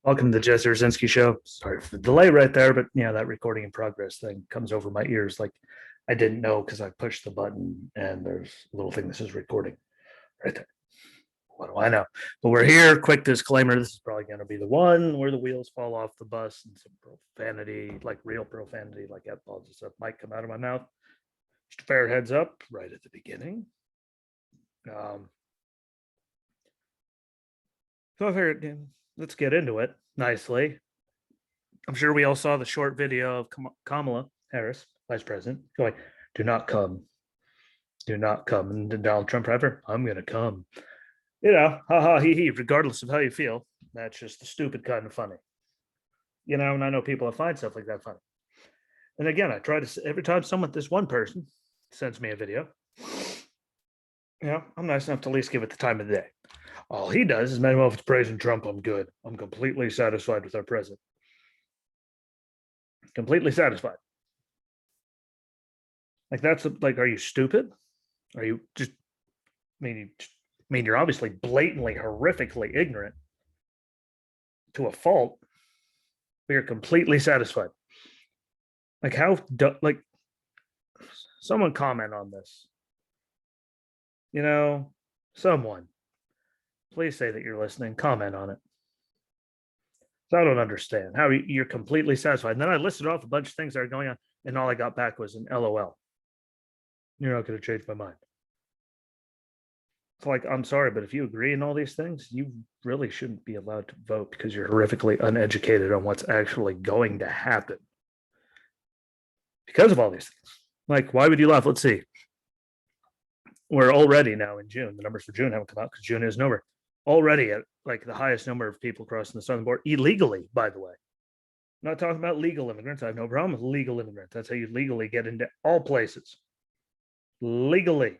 Welcome to the Jesse Rucinski show. Sorry for the delay right there, but that recording in progress thing comes over my ears like I didn't know because I pushed the button and there's a little thing that says recording right there. What do I know? But we're here. Quick disclaimer: this is probably going to be the one where the wheels fall off the bus and some profanity, like real profanity, like F bombs and stuff, might come out of my mouth. Just a fair heads up right at the beginning. So I figured, let's get into it nicely. I'm sure we all saw the short video of Kamala Harris, Vice President, going, "Do not come, do not come." And Donald Trump, ever, "I'm going to come." Ha ha, he he. Regardless of how you feel, that's just the stupid kind of funny. And I know people that find stuff like that funny. And again, I try to every time this one person sends me a video, I'm nice enough to at least give it the time of the day. All he does is, "Manuel, if it's praising Trump, I'm good. I'm completely satisfied with our president. Completely satisfied." Like that's like, are you stupid? Are you just? You're obviously blatantly, horrifically ignorant to a fault, but you're completely satisfied. Like how? Like someone comment on this. Someone, please say that you're listening. Comment on it. So I don't understand how you're completely satisfied. And then I listed off a bunch of things that are going on, and all I got back was an LOL. You're not going to change my mind. It's like, I'm sorry, but if you agree in all these things, you really shouldn't be allowed to vote because you're horrifically uneducated on what's actually going to happen because of all these things. Like, why would you laugh? Let's see. We're already now in June. The numbers for June haven't come out because June isn't over. Already at like the highest number of people crossing the southern border illegally, by the way. I'm not talking about legal immigrants. I have no problem with legal immigrants. That's how you legally get into all places. Legally.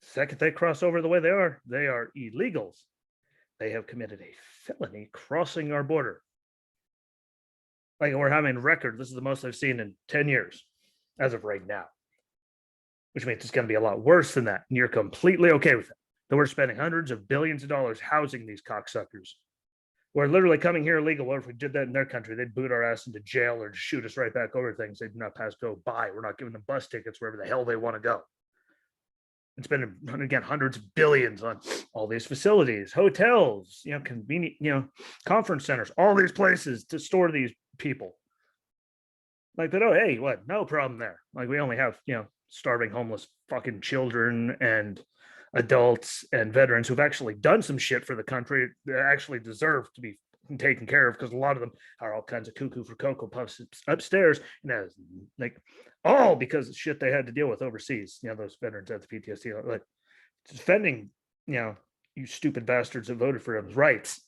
Second they cross over the way they are illegals. They have committed a felony crossing our border. Like we're having record. This is the most I've seen in 10 years as of right now, which means it's going to be a lot worse than that. And you're completely okay with it. That we're spending hundreds of billions of dollars housing these cocksuckers. We're literally coming here illegal. What if we did that in their country? They'd boot our ass into jail or shoot us right back over things they do not pass go by. We're not giving them bus tickets wherever the hell they want to go. And spending, again, hundreds of billions on all these facilities, hotels, convenient, conference centers, all these places to store these people. Like, but oh, hey, what? No problem there. Like, we only have, starving homeless fucking children and adults and veterans who've actually done some shit for the country that actually deserve to be taken care of, because a lot of them are all kinds of cuckoo for Cocoa Puffs upstairs, like all because of shit they had to deal with overseas. Those veterans at the PTSD, like defending, you stupid bastards that voted for him rights,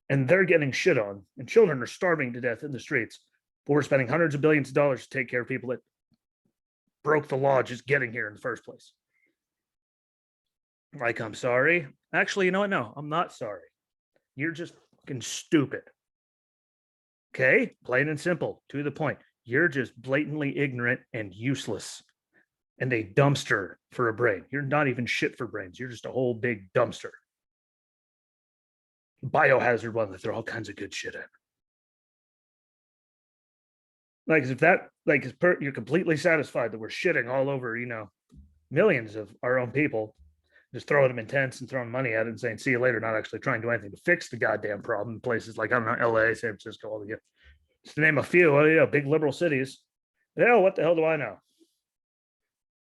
and they're getting shit on, and children are starving to death in the streets. But we're spending hundreds of billions of dollars to take care of people that broke the law just getting here in the first place. Like, I'm sorry. Actually, you know what? No, I'm not sorry. You're just fucking stupid. Okay? Plain and simple, to the point. You're just blatantly ignorant and useless and a dumpster for a brain. You're not even shit for brains. You're just a whole big dumpster. Biohazard one that throw all kinds of good shit in. Like, if that, like, you're completely satisfied that we're shitting all over, millions of our own people, just throwing them in tents and throwing money at it and saying, "See you later," not actually trying to do anything to fix the goddamn problem in places like, I don't know, LA, San Francisco, all the, just to name a few, big liberal cities. Hell, what the hell do I know?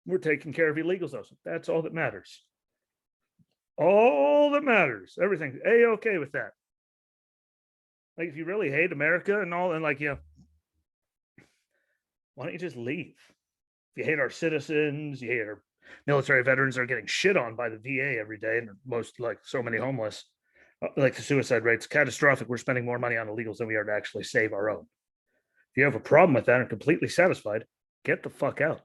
We're taking care of illegals, though. So that's all that matters. All that matters. Everything A-okay with that. Like, if you really hate America and all, and like, why don't you just leave? If you hate our citizens, you hate our military veterans are getting shit on by the VA every day, and most, like, so many homeless. Like, the suicide rate's catastrophic. We're spending more money on illegals than we are to actually save our own. If you have a problem with that and are completely satisfied, get the fuck out.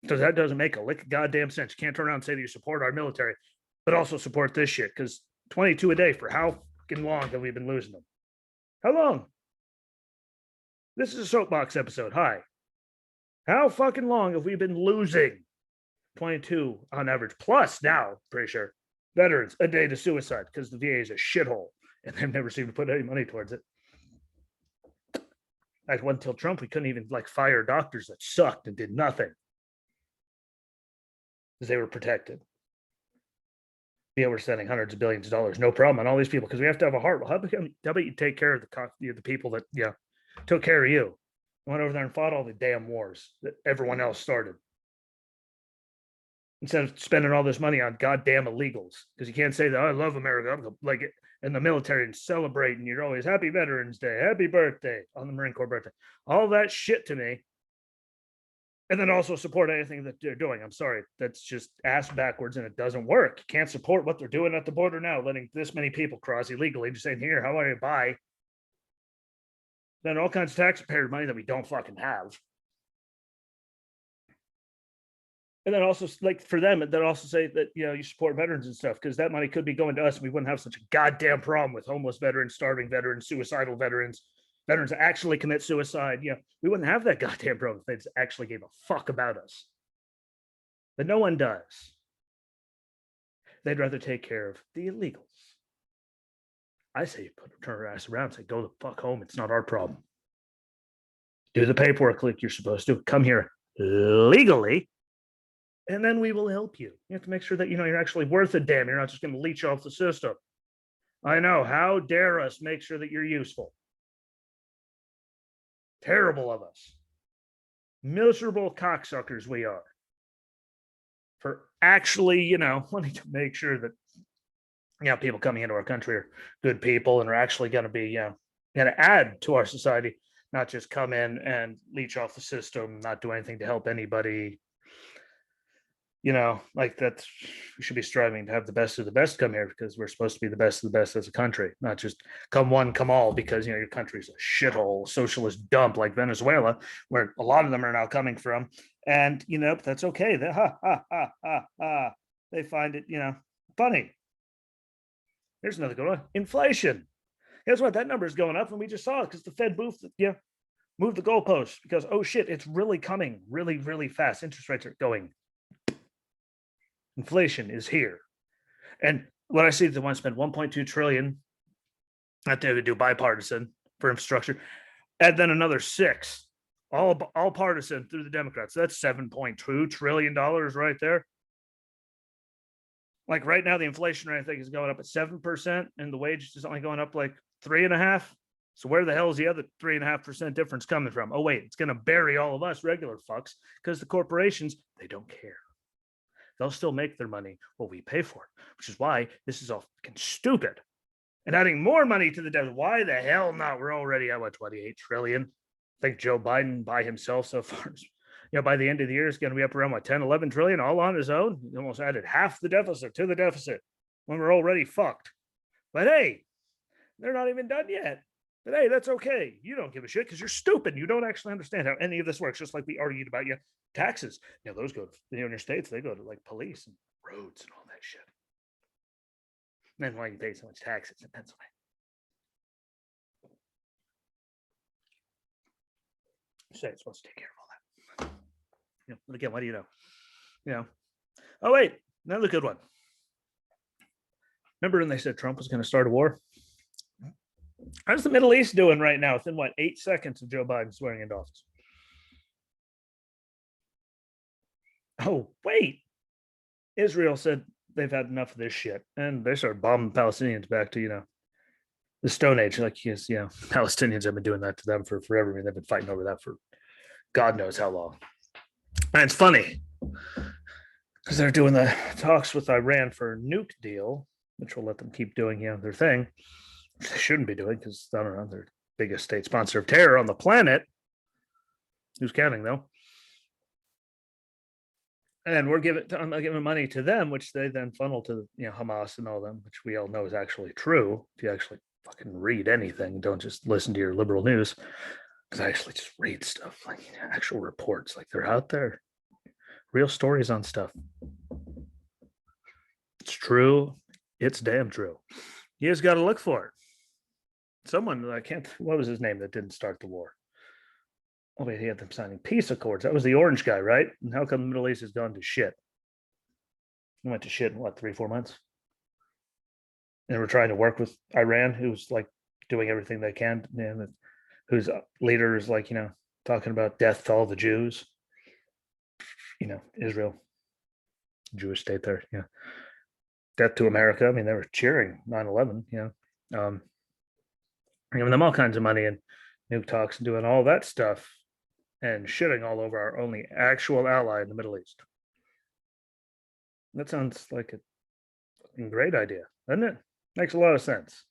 Because that doesn't make a lick of goddamn sense. You can't turn around and say that you support our military, but also support this shit. Because 22 a day, for how fucking long have we been losing them? How long? This is a soapbox episode. Hi. How fucking long have we been losing? 22 on average, plus now, pretty sure, veterans a day to suicide because the VA is a shithole. and they've never seemed to put any money towards it. I went until Trump, we couldn't even like fire doctors that sucked and did nothing because they were protected. Yeah, we're spending hundreds of billions of dollars, no problem, on all these people because we have to have a heart. Well, how about you take care of the people that took care of you, went over there and fought all the damn wars that everyone else started, instead of spending all this money on goddamn illegals. Because you can't say that, oh, I love America, I'm like it in the military and celebrate, and you're always happy Veterans Day, happy birthday on the Marine Corps birthday, all that shit to me. And then also support anything that they're doing. I'm sorry, that's just ass backwards, and it doesn't work. You can't support what they're doing at the border now, letting this many people cross illegally, just saying, here, how are you buy? Then all kinds of taxpayer money that we don't fucking have. And then also, like, for them, then also say that, you support veterans and stuff, because that money could be going to us and we wouldn't have such a goddamn problem with homeless veterans, starving veterans, suicidal veterans that actually commit suicide. We wouldn't have that goddamn problem if they actually gave a fuck about us. But no one does. They'd rather take care of the illegals. I say turn our ass around and say, go the fuck home. It's not our problem. Do the paperwork like you're supposed to. Come here legally, and then we will help you. You have to make sure that you're actually worth a damn. You're not just going to leech off the system. I know. How dare us make sure that you're useful? Terrible of us. Miserable cocksuckers we are. For actually, wanting to make sure that people coming into our country are good people and are actually going to be going to add to our society, not just come in and leech off the system, not do anything to help anybody. Like that's, we should be striving to have the best of the best come here, because we're supposed to be the best of the best as a country, not just come one, come all, because your country's a shithole socialist dump like Venezuela, where a lot of them are now coming from. And that's okay. They find it funny. There's another good one. Inflation. Guess what? That number is going up, and we just saw it because the Fed moved the goalposts, because oh shit, it's really coming really, really fast. Interest rates are going. Inflation is here. And what I see, they want to spend 1.2 trillion that they would do bipartisan for infrastructure, and then another 6, all partisan through the Democrats. That's $7.2 trillion right there. Like right now, the inflation rate I think is going up at 7%, and the wage is only going up like 3.5%. So where the hell is the other 3.5% difference coming from? Oh wait, it's going to bury all of us regular fucks, because the corporations, they don't care. They'll still make their money what we pay for, which is why this is all fucking stupid. And adding more money to the debt, why the hell not? We're already at 28 trillion. I think Joe Biden by himself so far, by the end of the year is going to be up around 10, 11 trillion all on his own. He almost added half the deficit to the deficit when we're already fucked. But hey, they're not even done yet. But hey, that's okay. You don't give a shit because you're stupid. You don't actually understand how any of this works. Just like we argued about taxes. Those go to in your states. They go to like police and roads and all that shit. And then why you pay so much taxes in Pennsylvania? State's supposed to take care of all that. But again, what do you know? Oh wait, another good one. Remember when they said Trump was going to start a war? How's the Middle East doing right now? Within 8 seconds of Joe Biden swearing into office. Oh, wait. Israel said they've had enough of this shit, and they started bombing Palestinians back to, the Stone Age. Like, yes, Palestinians have been doing that to them for forever. I mean, they've been fighting over that for God knows how long. And it's funny because they're doing the talks with Iran for a nuke deal, which will let them keep doing, their thing. They shouldn't be doing, because I don't know, they're the biggest state sponsor of terror on the planet. Who's counting though? And we're giving money to them, which they then funnel to Hamas and all them, which we all know is actually true. If you actually fucking read anything, don't just listen to your liberal news. Because I actually just read stuff, like actual reports, like they're out there, real stories on stuff. It's true. It's damn true. You just got to look for it. Someone, I can't, what was his name that didn't start the war? Oh, wait, he had them signing peace accords. That was the orange guy, right? And how come the Middle East has gone to shit? It went to shit in 3-4 months? and we're trying to work with Iran, who's like doing everything they can, and whose leader is like, talking about death to all the Jews. Israel, Jewish state there. Yeah. Death to America. I mean, they were cheering 9/11, giving them all kinds of money and nuke talks and doing all that stuff and shitting all over our only actual ally in the Middle East. That sounds like a great idea, doesn't it? Makes a lot of sense.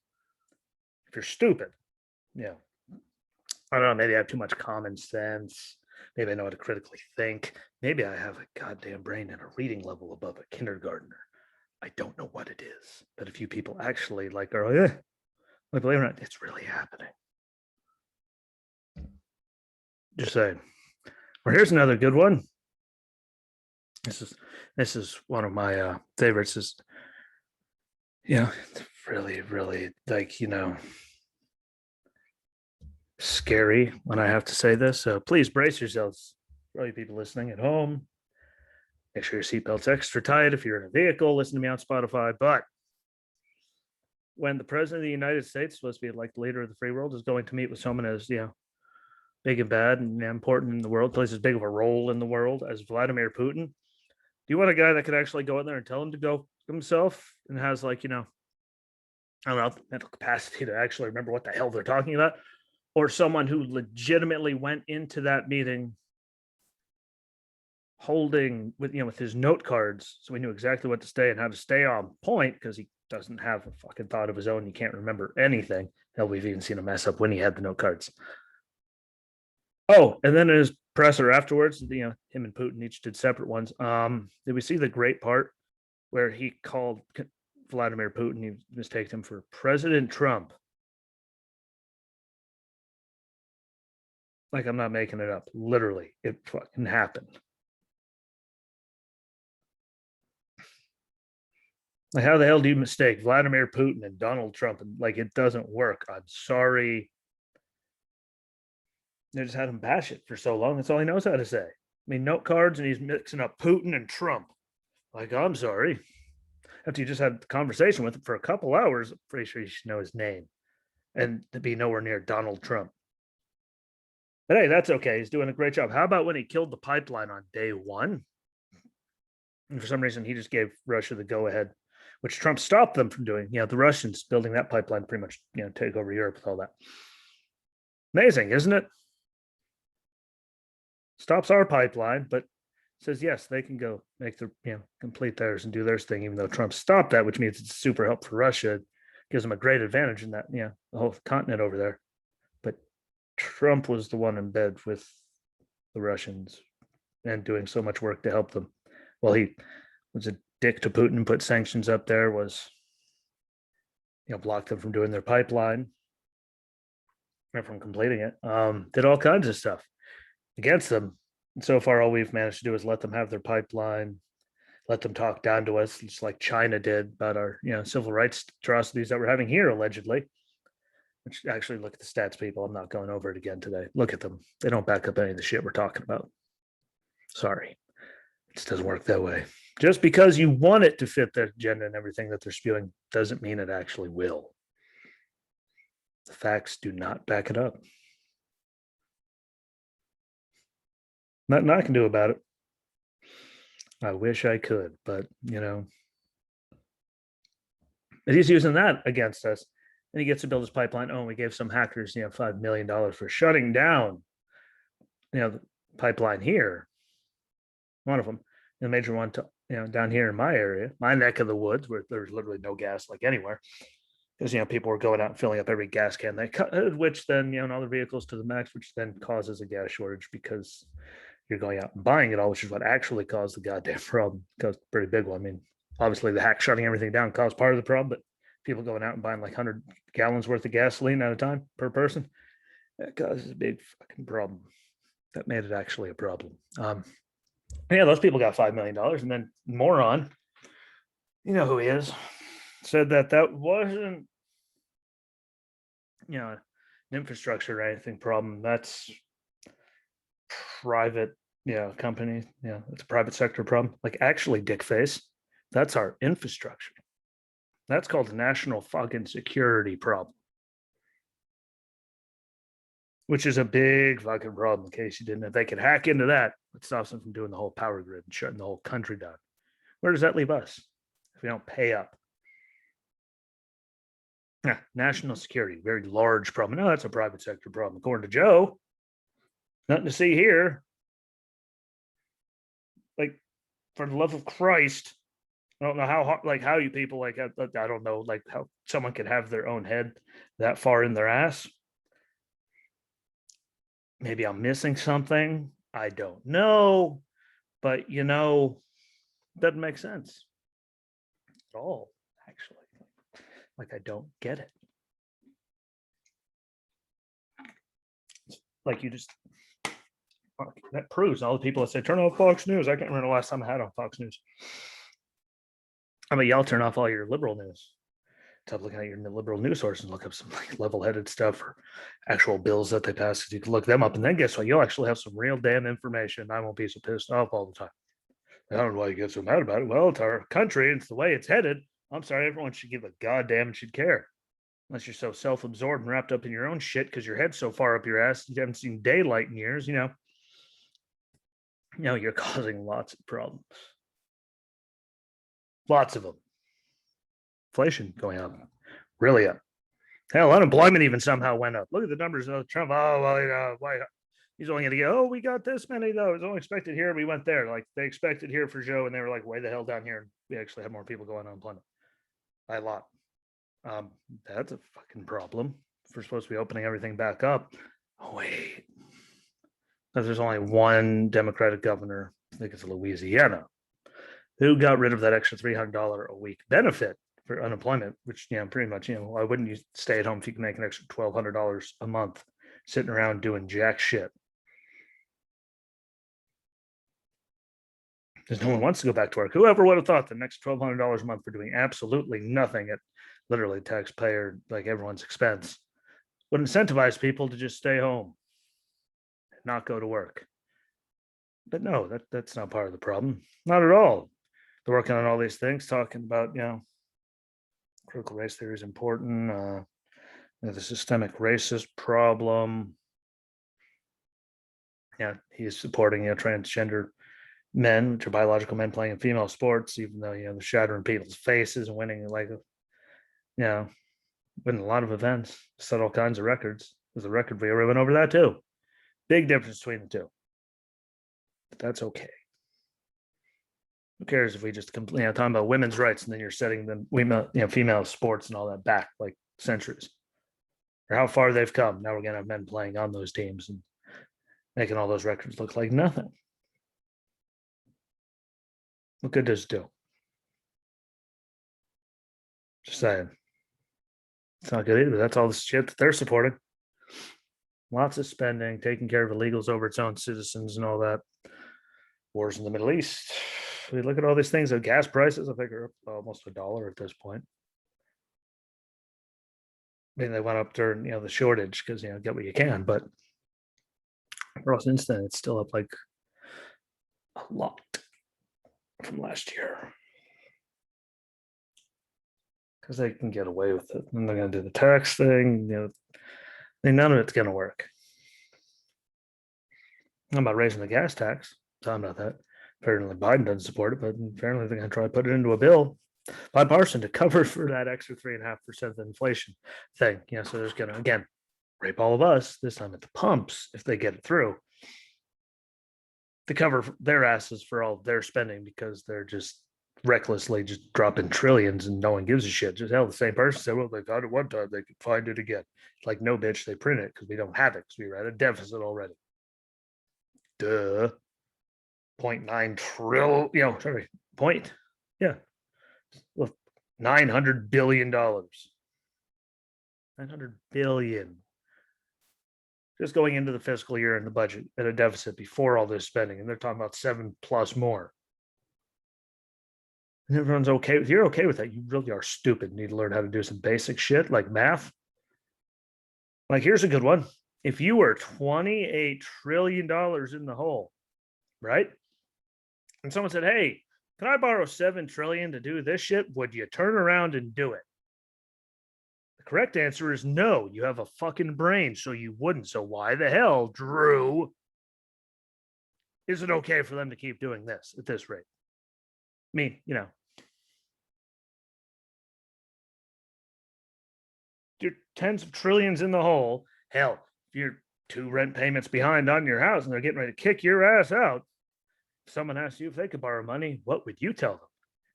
If you're stupid, yeah. I don't know, maybe I have too much common sense. Maybe I know how to critically think. Maybe I have a goddamn brain and a reading level above a kindergartner. I don't know what it is, but a few people actually like are like, believe it or not, it's really happening. Just saying. Well, here's another good one. This is one of my favorites. Is it's really like scary when I have to say this. So please brace yourselves, for all you people listening at home. Make sure your seatbelt's extra tight if you're in a vehicle. Listen to me on Spotify. But when the president of the United States, supposed to be like the leader of the free world, is going to meet with someone as big and bad and important in the world, plays as big of a role in the world as Vladimir Putin. Do you want a guy that could actually go in there and tell him to go himself and has like, I don't know, the mental capacity to actually remember what the hell they're talking about? Or someone who legitimately went into that meeting holding with his note cards, so he knew exactly what to say and how to stay on point, because he doesn't have a fucking thought of his own. He can't remember anything. Hell, we've even seen him mess up when he had the note cards. Oh, and then his presser afterwards, him and Putin each did separate ones. Did we see the great part where he called Vladimir Putin? He mistaken him for President Trump. Like, I'm not making it up. Literally, it fucking happened. Like, how the hell do you mistake Vladimir Putin and Donald Trump? And like, it doesn't work. I'm sorry. They just had him bash it for so long. That's all he knows how to say. I mean, note cards, and he's mixing up Putin and Trump. Like, I'm sorry. After you just had the conversation with him for a couple hours, I'm pretty sure you should know his name and to be nowhere near Donald Trump. But hey, that's okay. He's doing a great job. How about when he killed the pipeline on day one? And for some reason, he just gave Russia the go ahead, which Trump stopped them from doing. The Russians building that pipeline pretty much, take over Europe with all that. Amazing, isn't it? Stops our pipeline, but says yes, they can go make the complete theirs and do their thing, even though Trump stopped that, which means it's super help for Russia. It gives them a great advantage in that, the whole continent over there. But Trump was the one in bed with the Russians and doing so much work to help them. Well, he was a dick to Putin and put sanctions up there, was blocked them from doing their pipeline or from completing it. Did all kinds of stuff against them. And so far, all we've managed to do is let them have their pipeline, let them talk down to us, just like China did about our civil rights atrocities that we're having here, allegedly. Which, actually, look at the stats, people. I'm not going over it again today. Look at them. They don't back up any of the shit we're talking about. Sorry. It just doesn't work that way. Just because you want it to fit their agenda and everything that they're spewing doesn't mean it actually will. The facts do not back it up. Nothing I can do about it. I wish I could, but he's using that against us. And he gets to build his pipeline. Oh, we gave some hackers, $5 million for shutting down, the pipeline here. One of them, the major one, to, down here in my area, my neck of the woods, where there's literally no gas like anywhere, because people were going out and filling up every gas can they cut, which then all the vehicles to the max, which then causes a gas shortage because you're going out and buying it all, which is what actually caused the goddamn problem. Caused a pretty big one. I mean, obviously the hack shutting everything down caused part of the problem, but people going out and buying like 100 gallons worth of gasoline at a time per person, that causes a big fucking problem. That made it actually a problem. Those people got $5 million, and then moron, who he is, said that wasn't, an infrastructure or anything problem. That's private, company. It's a private sector problem. Like, actually, dickface, that's our infrastructure. That's called a national fucking security problem, which is a big fucking problem. In case you didn't know, if they could hack into that, it stops them from doing the whole power grid and shutting the whole country down. Where does that leave us if we don't pay up? Yeah, national security, very large problem. No, that's a private sector problem, according to Joe. Nothing to see here. Like, for the love of Christ, I don't know how you people like. I don't know like how someone could have their own head that far in their ass. Maybe I'm missing something. I don't know, but doesn't make sense at all. Actually, like I don't get it. Like you just that proves all the people that say turn off Fox News. I can't remember the last time I had on Fox News. I mean, y'all turn off all your liberal news. Stop looking at your liberal news sources and look up some like level-headed stuff or actual bills that they pass. You can look them up, and then guess what? You'll actually have some real damn information. I won't be so pissed off all the time. I don't know why you get so mad about it. Well, it's our country. It's the way it's headed. I'm sorry. Everyone should give a goddamn and should care. Unless you're so self-absorbed and wrapped up in your own shit because your head's so far up your ass you haven't seen daylight in years. You're causing lots of problems. Lots of them. Inflation going up, really up. Hell, unemployment even somehow went up. Look at the numbers of Trump. Oh, well, why? He's only going to go, we got this many, though. It was only expected here. We went there. Like, they expected here for Joe, and they were like, way the hell down here. We actually had more people going on unemployment by a lot. That's a fucking problem. If we're supposed to be opening everything back up. Oh, wait. Because there's only one Democratic governor, I think it's Louisiana, who got rid of that extra $300 a week benefit for unemployment, which, pretty much, why wouldn't you stay at home if you can make an extra $1,200 a month sitting around doing jack shit? Because no one wants to go back to work. Whoever would have thought the next $1,200 a month for doing absolutely nothing at literally taxpayer, like everyone's expense, would incentivize people to just stay home and not go to work. But no, that's not part of the problem. Not at all. They're working on all these things, talking about, critical race theory is important. The systemic racist problem. Yeah, he's supporting transgender men, which are biological men playing in female sports, even though they're shattering people's faces and winning winning a lot of events, set all kinds of records. There's a record we already went over that too. Big difference between the two, but that's okay. Who cares if we just talking about women's rights and then you're setting them female sports and all that back like centuries, or how far they've come. Now we're gonna have men playing on those teams and making all those records look like nothing. What good does it do? Just saying. It's not good either. That's all the shit that they're supporting. Lots of spending, taking care of illegals over its own citizens and all that. Wars in the Middle East. We look at all these things. The gas prices, I think, are up almost $1 at this point. I mean, they went up during the shortage because get what you can, but for us instant, it's still up like a lot from last year because they can get away with it. And they're going to do the tax thing. None of it's going to work. I'm about raising the gas tax. Talking about that. Apparently, Biden doesn't support it, but apparently they're going to try to put it into a bill bipartisan to cover for that extra 3.5% inflation thing. So there's going to again rape all of us this time at the pumps if they get it through to cover their asses for all their spending because they're just recklessly just dropping trillions and no one gives a shit. Just the same person said, well, they got it one time, they could find it again. Like, no, bitch, they print it because we don't have it because we were at a deficit already. Duh. 0.9 trillion, well, $900 billion. 900 billion. Just going into the fiscal year in the budget at a deficit before all this spending. And they're talking about 7+ more. And everyone's okay with you're okay with that. You really are stupid. You need to learn how to do some basic shit like math. Like, here's a good one. If you were $28 trillion in the hole, right? And someone said, hey, can I borrow $7 trillion to do this shit? Would you turn around and do it? correct answer is no. You have a fucking brain, so you wouldn't. So why the hell, Drew, is it okay for them to keep doing this at this rate? I mean, you're tens of trillions in the hole. Hell, if you're 2 rent payments behind on your house and they're getting ready to kick your ass out, if someone asks you if they could borrow money, what would you tell them?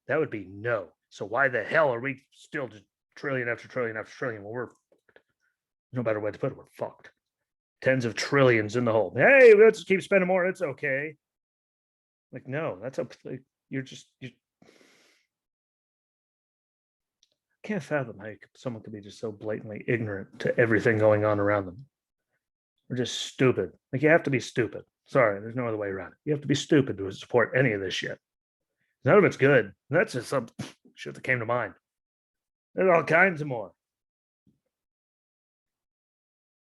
That would be no. So why the hell are we still just trillion after trillion after trillion? Well, we're no better way to put it. We're fucked. Tens of trillions in the hole. Hey, let's keep spending more. It's okay. Like, no, that's like, you can't fathom how someone could be just so blatantly ignorant to everything going on around them. We're just stupid. Like, you have to be stupid. Sorry, there's no other way around it. You have to be stupid to support any of this shit. None of it's good. That's just some shit that came to mind. There's all kinds of more.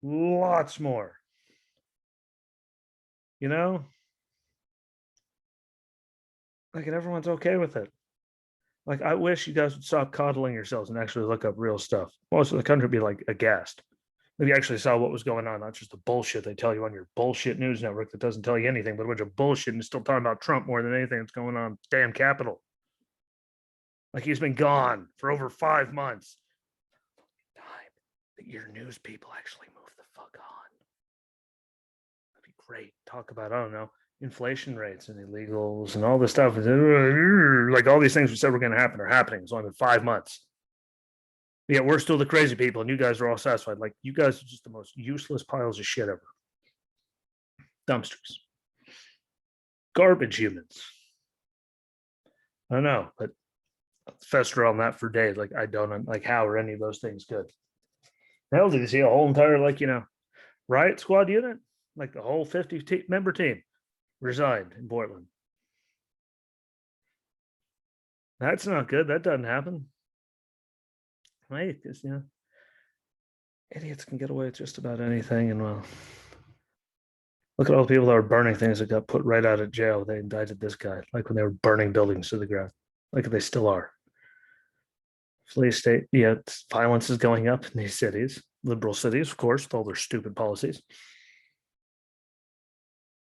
Lots more. Like, and everyone's okay with it. Like, I wish you guys would stop coddling yourselves and actually look up real stuff. Most of the country would be like aghast. If you actually saw what was going on, not just the bullshit they tell you on your bullshit news network that doesn't tell you anything, but a bunch of bullshit and still talking about Trump more than anything that's going on damn Capitol. Like, he's been gone for over 5 months. Time that your news people actually move the fuck on. That'd be great. Talk about, I don't know, inflation rates and illegals and all this stuff. Like, all these things we said were going to happen are happening. It's only been 5 months. Yeah, we're still the crazy people, and you guys are all satisfied. Like, you guys are just the most useless piles of shit ever. Dumpsters. Garbage humans. I don't know, but fester on that for days. Like, I don't like how are any of those things good. Hell, did you see a whole entire, riot squad unit? Like, the whole 50 member team resigned in Portland. That's not good. That doesn't happen. Right? Because, idiots can get away with just about anything. And, well, look at all the people that were burning things that got put right out of jail. They indicted this guy, like when they were burning buildings to the ground, like they still are. Police state, yeah, violence is going up in these cities, liberal cities, of course, with all their stupid policies.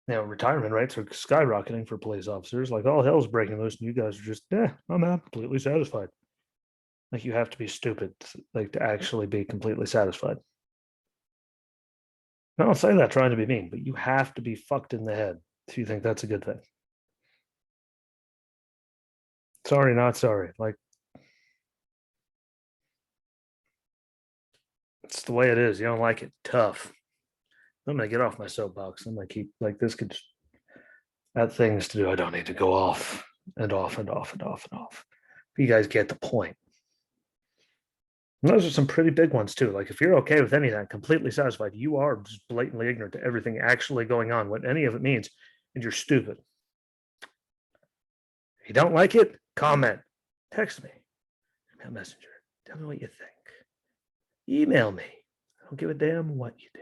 Retirement rates are skyrocketing for police officers. Like, all hell's breaking loose, and you guys are just, I'm not completely satisfied. Like, you have to be stupid, like, to actually be completely satisfied. I don't say that trying to be mean, but you have to be fucked in the head if you think that's a good thing. Sorry, not sorry. Like, it's the way it is. You don't like it, tough. I'm gonna get off my soapbox. I'm gonna keep, like, this could have things to do. I don't need to go off and off and off and off and off. You guys get the point. And those are some pretty big ones too. Like, if you're okay with any of that, completely satisfied, you are just blatantly ignorant to everything actually going on, what any of it means, and you're stupid. If you don't like it, comment, text me, email messenger, tell me what you think. Email me. I don't give a damn what you do.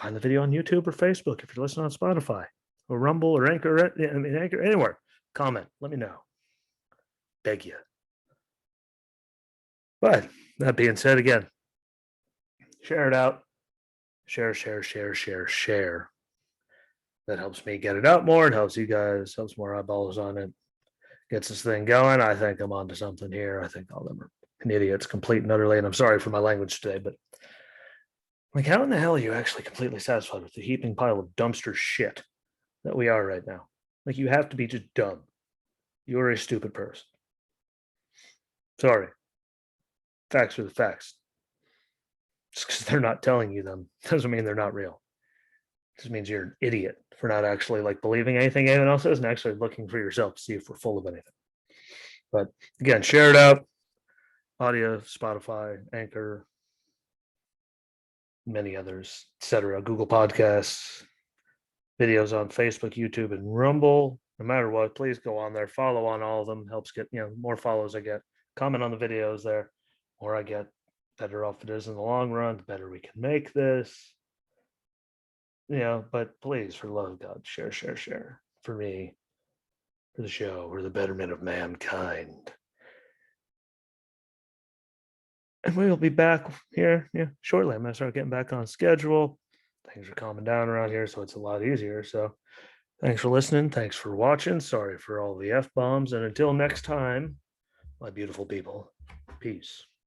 Find the video on YouTube or Facebook if you're listening on Spotify or Rumble or Anchor, Anchor, anywhere. Comment. Let me know. Beg you. But that being said, again, share it out. Share. That helps me get it out more. It helps you guys, helps more eyeballs on it. Gets this thing going. I think I'm onto something here. I think all of them are idiots, complete and utterly. And I'm sorry for my language today, but like, how in the hell are you actually completely satisfied with the heaping pile of dumpster shit that we are right now? Like, you have to be just dumb. You're a stupid person. Sorry. Facts are the facts. Just because they're not telling you them doesn't mean they're not real. It just means you're an idiot for not actually, like, believing anything anyone else says and actually looking for yourself to see if we're full of anything. But again, share it out. Audio, Spotify, Anchor, many others, etc. Google Podcasts, videos on Facebook, YouTube, and Rumble. No matter what, please go on there, follow on all of them. Helps get, more follows I get. Comment on the videos there. More I get, better off it is in the long run, the better we can make this. But please, for the love of God, share for me, for the show, for the betterment of mankind. And we will be back here shortly. I'm gonna start getting back on schedule. Things are calming down around here, so it's a lot easier. So thanks for listening. Thanks for watching. Sorry for all the F bombs. And until next time, my beautiful people, peace.